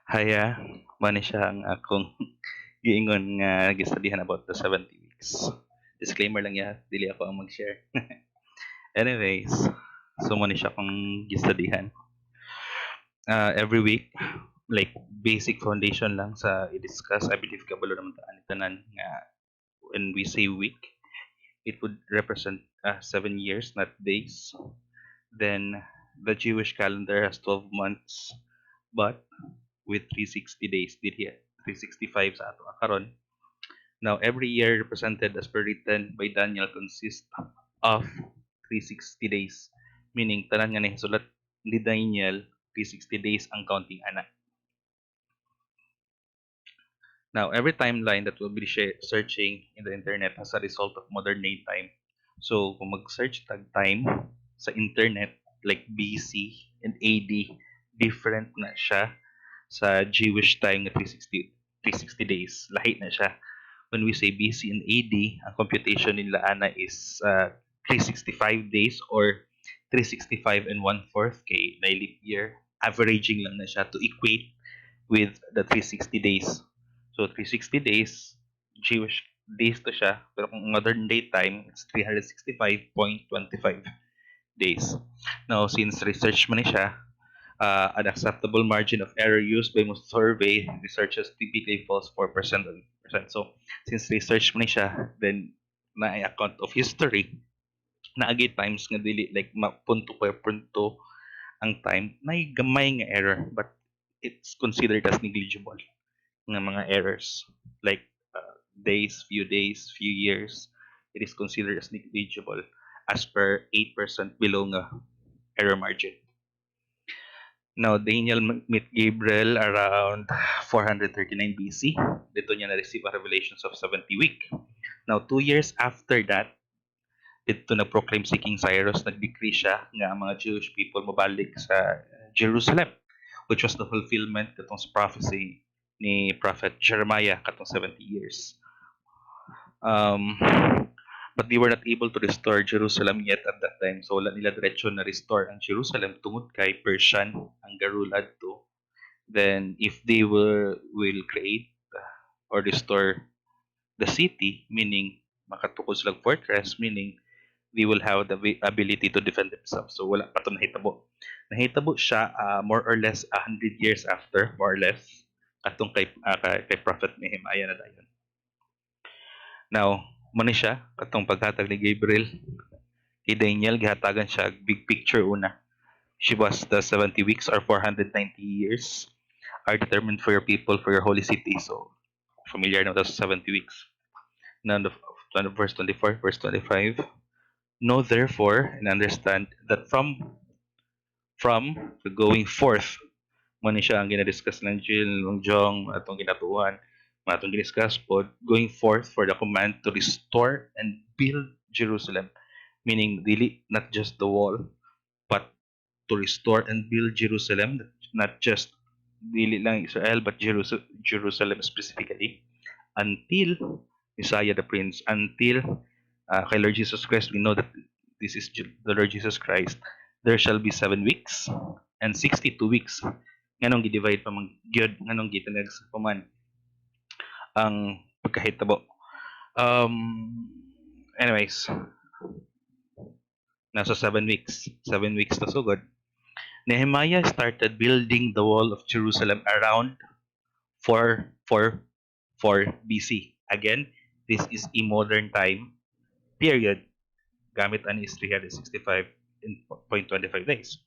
Haya, mao ni siya ang akong giingon nga gistudyhan about the 70 weeks. Disclaimer lang ya, dili ako ang mag-share. Anyways, so mo ni siya akong gistudyhan. Every week, like basic foundation lang sa i-discuss. I believe kabalo naman ta ani tanan nga when we say week, it would represent 7 years, not days. Then the Jewish calendar has 12 months, but with 360 days did here. 365 sa ato karon. Now, every year represented as per written by Daniel consists of 360 days, meaning tanan nga nahisulat ni Daniel 360 days ang counting ana. Now, every timeline that will be searching in the internet has a result of modern day time. So, kung mag-search tag time sa internet like BC and AD, different na siya sa Jewish time na 360 days. Lahi na siya. When we say BC and AD, ang computation nila ana is 365 days or 365 and 1/4 K na leap year. Averaging lang na siya to equate with the 360 days. So 360 days, Jewish days to siya. Pero kung modern day time, it's 365.25 days. Now, since research man ni siya, an acceptable margin of error used by most survey researchers typically falls 4% on percent. So, since research man ni siya, then na account of history, naagi times nga dili like punto per punto ang time, may gamay nga error, but it's considered as negligible nga mga errors. Like days, few years, it is considered as negligible as per 8% below nga error margin. Now, Daniel met Gabriel around 439 BC. Dito niya na-receive ang revelations of 70 week. Now, 2 years after that, dito na-proclaim si King Cyrus, nag-decree siya nga ang mga Jewish people mabalik sa Jerusalem, which was the fulfillment katong sa prophecy ni Prophet Jeremiah katong 70 years. But they were not able to restore Jerusalem yet at that time. So wala nila diretso na restore ang Jerusalem tungod kay Persian ang garulad to. Then if they will create or restore the city, meaning makatukod silang fortress, meaning they will have the ability to defend themselves. So wala pa to nahitabo. Nahitabo siya more or less 100 years after, more or less, katong kay Prophet Nehemiah na dayon. Now, muna siya, katong paghatag ni Gabriel, kay Daniel, gihatagan siya big picture una. She was the 70 weeks or 490 years are determined for your people, for your holy city. So, familiar na sa 70 weeks. Now, verse 24, verse 25. Know therefore and understand that from the going forth, muna siya ang ginadiscuss ng Jill, ng Jong, atong ginatuan, atong giniscuss po, going forth for the command to restore and build Jerusalem. Meaning, dili, not just the wall, but to restore and build Jerusalem, not just dili lang Israel, but Jerusalem specifically, until Messiah the Prince, until kay Lord Jesus Christ, we know that this is the Lord Jesus Christ. There shall be 7 weeks and 62 weeks. Nganong gi-divide pa mang gyud, nganong gitanag sa paman ang pagkahitabo. Anyways, nasa 7 weeks. 7 weeks na sugod. Nehemiah started building the wall of Jerusalem around 444 BC. Again, this is a modern time period. Gamit ani is 365.25 days.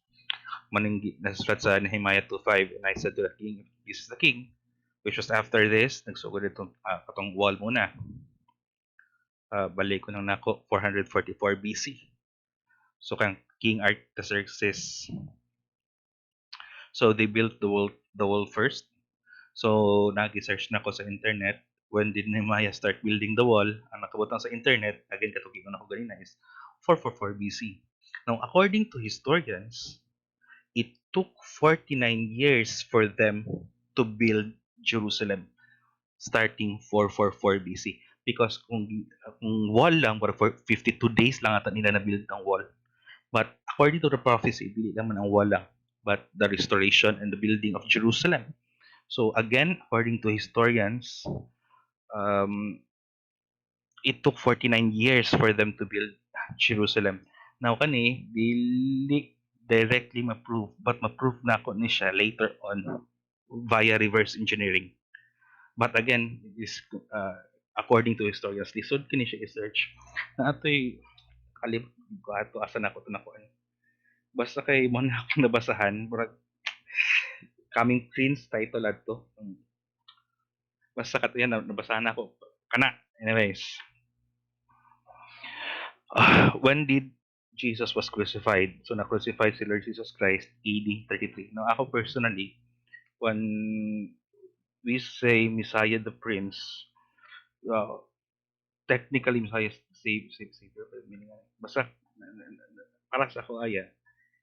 Maning nasulat sa Nehemiah 2:5, and I said to the king, this is the king, which was after this, nagsugod itong katong wall muna. Balik ko nang nako 444 BC. So kang King Artaxerxes. So they built the wall first. So nag-search na ko sa internet, when did Nehemiah start building the wall? Ang nakabutang sa internet, again katugin ko na ko ganina, is 444 BC. Now, according to historians, it took 49 years for them to build Jerusalem, starting 444 BC. Because kung wall lang, for 52 days lang ata nila na-build ang wall. But according to the prophecy, dili naman ang wall lang, but the restoration and the building of Jerusalem So again, according to historians, um, it took 49 years for them to build Jerusalem. Now kani dili directly ma-prove but ma-prove na ko ni siya later on via reverse engineering. But again, is according to historians, lisod kini siya i-search. Na atoy kalib ko ato asa na ko to nakuan. Basta kay mo na akong nabasahan, murag coming prince title adto. Basta katuyan nabasahan na ako. Kana. Anyways, when did Jesus was crucified? So na-crucified si Lord Jesus Christ AD 33. Now ako personally, when we say Messiah the Prince, uh, technically Messiah Savior, but meaning basta para sa ako aya,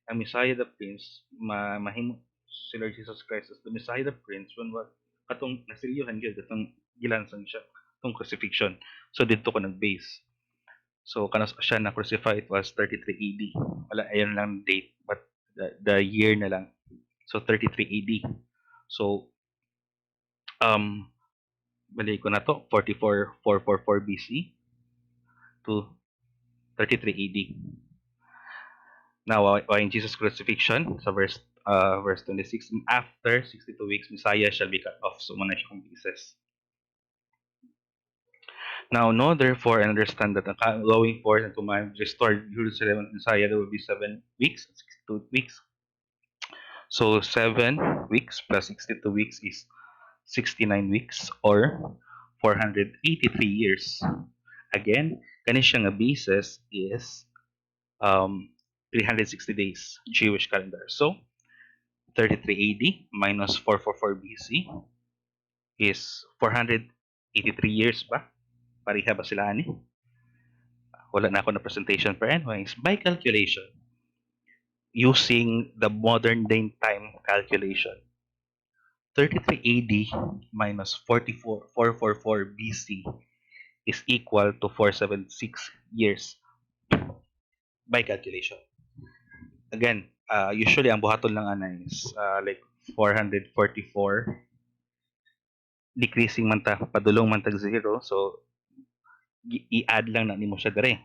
ang Messiah the Prince, mahimo si Lord Jesus Christ as the Messiah the Prince when what katong nasilyohan gyud katong gilansang siya tong crucifixion. So didto ko nag-base. So kanos siya na crucified was 33 AD. Wala ayon lang date but the year na lang. So 33 AD. So balik ko na to 44 444 BC to 33 AD. Now in Jesus crucifixion sa verse 26, and after 62 weeks Messiah shall be cut off. So muna siyang pieces. Now know therefore and understand that going forth and to man restore Jerusalem and Messiah there will be 7 weeks, 62 weeks. So 7 weeks plus 62 weeks is 69 weeks or 483 years. Again, kani siya nga basis is 360 days Jewish calendar. So 33 AD minus 444 BC is 483 years ba? Pariha ba sila ani? Wala na ako na presentation per anyways. By calculation, using the modern day time calculation, 33 AD minus 444 BC is equal to 476 years by calculation. Again, usually ang buhaton lang ana is like 444 decreasing man ta padulong man tag zero, so i-add lang na nimo siya dire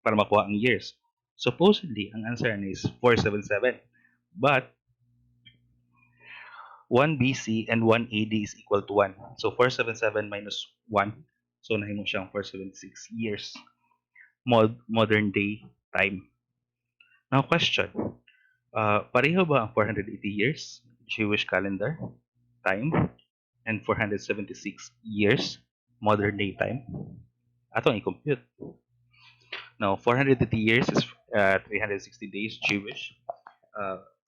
para makuha ang years. Supposedly ang answer is 477, but 1 BC and 1 AD is equal to 1. So 477 minus 1, so nahimo siyang 476 years modern day time. Now question, pareho ba ang 480 years Jewish calendar time and 476 years modern day time? Atong i-compute. Now, 480 years is 360 days Jewish.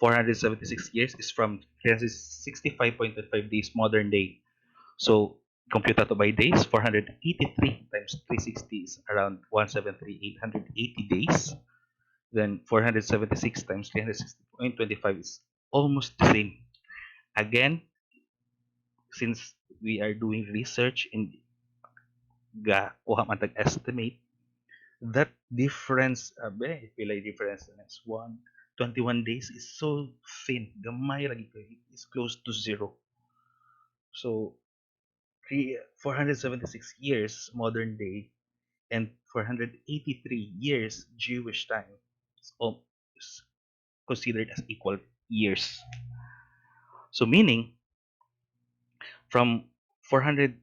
476 years is from 365.25 days modern day. So, compute that by days. 483 times 360 is around 173,880 days. Then 476 times 360.25 is almost the same. Again, since we are doing research in kuha man tag estimate, that difference, pila difference is 21 days is so thin. Gamay lagi ko. It is close to zero. So, 476 years modern day and 483 years Jewish time is considered as equal years. So, meaning from 400,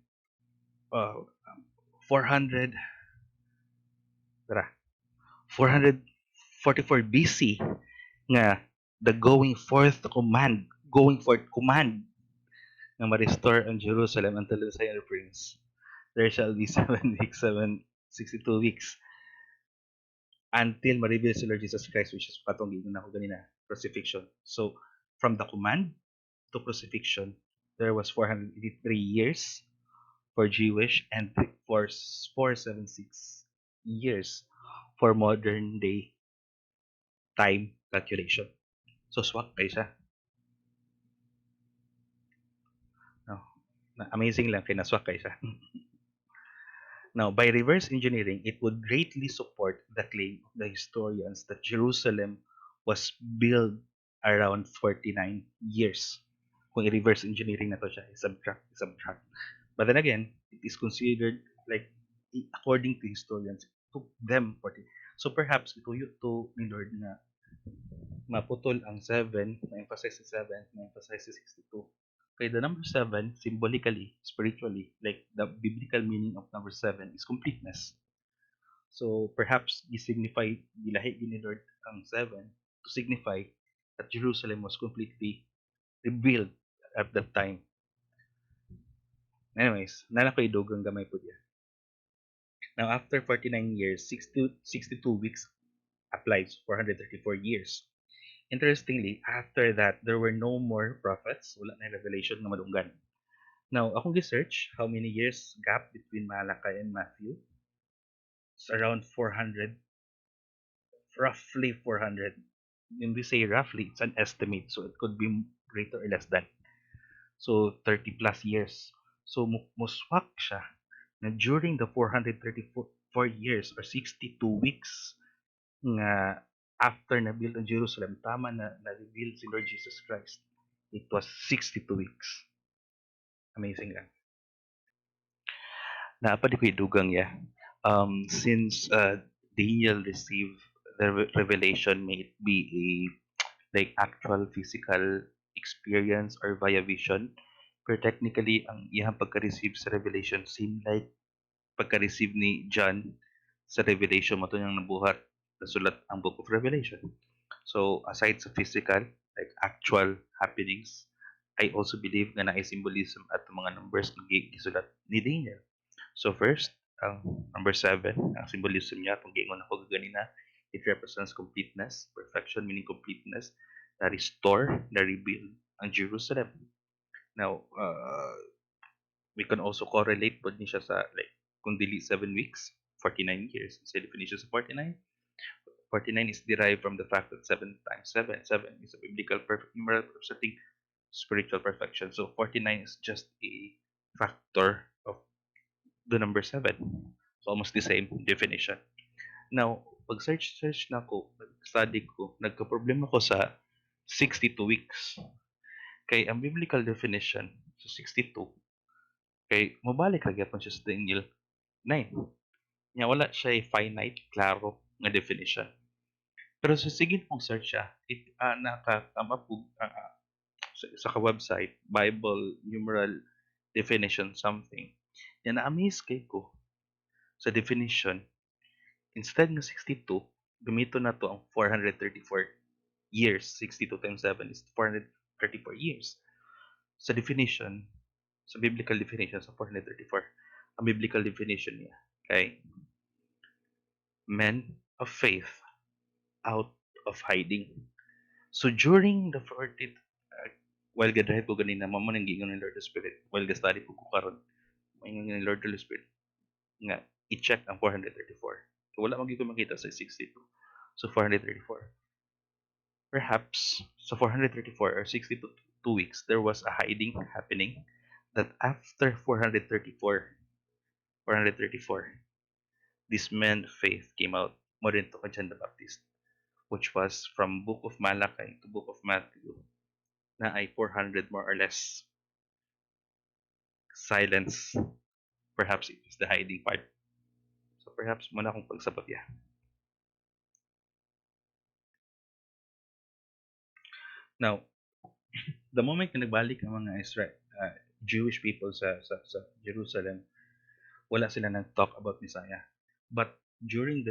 400, 444 BC nga the going forth command na ma-restore ang Jerusalem until the Messiah Prince. There shall be 7 weeks, 62 weeks until ma-reveal si Lord Jesus Christ, which is katong gigon ako ganina, crucifixion. So, from the command to crucifixion, there was 483 years for Jewish and for 476 years for modern day time calculation. So, swak kayo siya. No, amazing lang, kinaswak kayo siya. Now, by reverse engineering, it would greatly support the claim of the historians that Jerusalem was built around 49 years. kung i-reverse engineering na to siya, i-subtract. But then again, it is considered like, according to historians, it took them 40. So perhaps ituyo to ni Lord nga maputol ang 7, na-emphasize si 7, na-emphasize si 62. Okay, the number 7, symbolically, spiritually, like the biblical meaning of number 7 is completeness. So perhaps gi-signify, gilahi ni Lord ang 7 to signify that Jerusalem was completely rebuilt at that time. Anyways, nala ko idugang gamay po diya. Now, after 49 years, 62 weeks applies 434 years. Interestingly, after that, there were no more prophets. Wala na revelation na madunggan. Now, akong research, how many years gap between Malachi and Matthew? It's around 400, roughly 400. When we say roughly, it's an estimate. So, it could be greater or less than. So, 30 plus years. So, muswak siya na during the 434 years or 62 weeks nga after na-build ang Jerusalem, tama na-reveal si Lord Jesus Christ. It was 62 weeks. Amazing lang. Naapad ko idugang ya. Since Daniel received the revelation, may it be a like actual physical experience or via vision, pero technically ang iyang pagka-receive sa revelation seem like pagka-receive ni John sa revelation mo niyang nabuhat na sulat ang Book of Revelation. So aside sa physical, like actual happenings, I also believe nga naay symbolism at mga numbers nga gisulat ni Daniel. So first, ang number 7, ang symbolism niya, kung giingon ako ganina, it represents completeness, perfection meaning completeness, na restore, na rebuild ang Jerusalem. Now, we can also correlate po din siya sa like kung dili 7 weeks, 49 years. Sa definition sa 49, 49 is derived from the fact that 7 times 7, 7 is a biblical perfect numeral representing spiritual perfection. So 49 is just a factor of the number 7. So almost the same definition. Now, pag search na ko, nag-study ko, nagka-problema ko sa 62 weeks. Kay ang biblical definition sa 62, kay mabalik lagi siya sa Daniel 9. Nya wala siya finite, klaro nga definition. Pero sa sige pong search siya, nakakama po sa ka-website, Bible numeral definition something. Yan na-amaze kay ko sa definition. Instead ng 62, gumito na to ang 434 years. 62 times 7 is 434 years. Sa definition, sa biblical definition sa 434, ang biblical definition niya kay men of faith out of hiding. So during the 40th, while gadrive ko ganina, mamo nang giingon ni Lord the Spirit, while ga-study ko karon, maingon ni Lord the Spirit, nga i-check ang 434. So wala man gyud ko makita sa 62. So 434. Perhaps sa 434 or 62 weeks, there was a hiding happening that after 434, this man of faith came out, mo rin to John the Baptist, which was from Book of Malachi to Book of Matthew, na ay 400 more or less. Silence, perhaps it is the hiding part. So perhaps muna akong pagsabot ya. Now, the moment na nagbalik ang mga Jewish people sa Jerusalem, wala sila nag-talk about Messiah. But during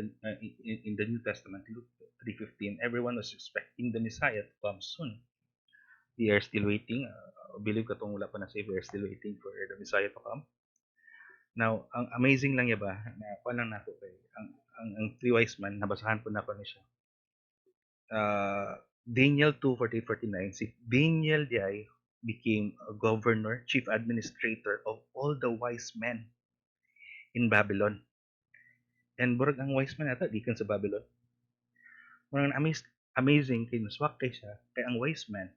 in the New Testament, Luke 3:15, everyone was expecting the Messiah to come soon. They are still waiting. Believe ka wala pa na save, they are still waiting for the Messiah to come. Now, ang amazing lang ya ba, na kuha lang nako kay, ang three wise man, nabasahan po na ko ni siya. Daniel 2:48-49, si Daniel Diay became a governor, chief administrator of all the wise men in Babylon. And burag ang wise man ata gikan sa Babylon. Murag amazing kay naswak kay siya kay ang wise man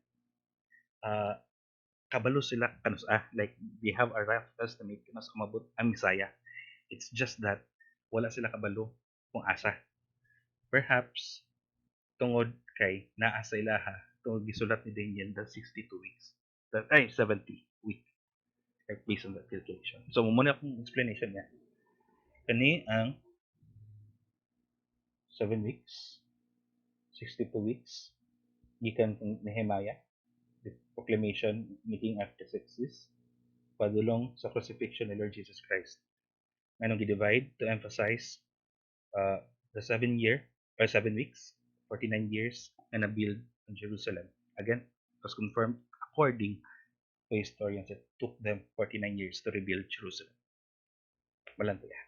kabalo sila kanus like they have a rough estimate kanus umabot ang Messiah. It's just that wala sila kabalo kung asa. Perhaps tungod kay naa sa ilaha tungod gisulat ni Daniel the 62 weeks. 70 week, like based on that calculation. So muna akong explanation niya. Kani ang 7 weeks, 62 weeks, gikan kang Nehemiah, the proclamation meeting at the sexes, padulong sa crucifixion ni Lord Jesus Christ. Anong gi-divide to emphasize the 7 year or 7 weeks, 49 years, and a build in Jerusalem. Again, it was confirmed according to historians it took them 49 years to rebuild Jerusalem. Walang tuya.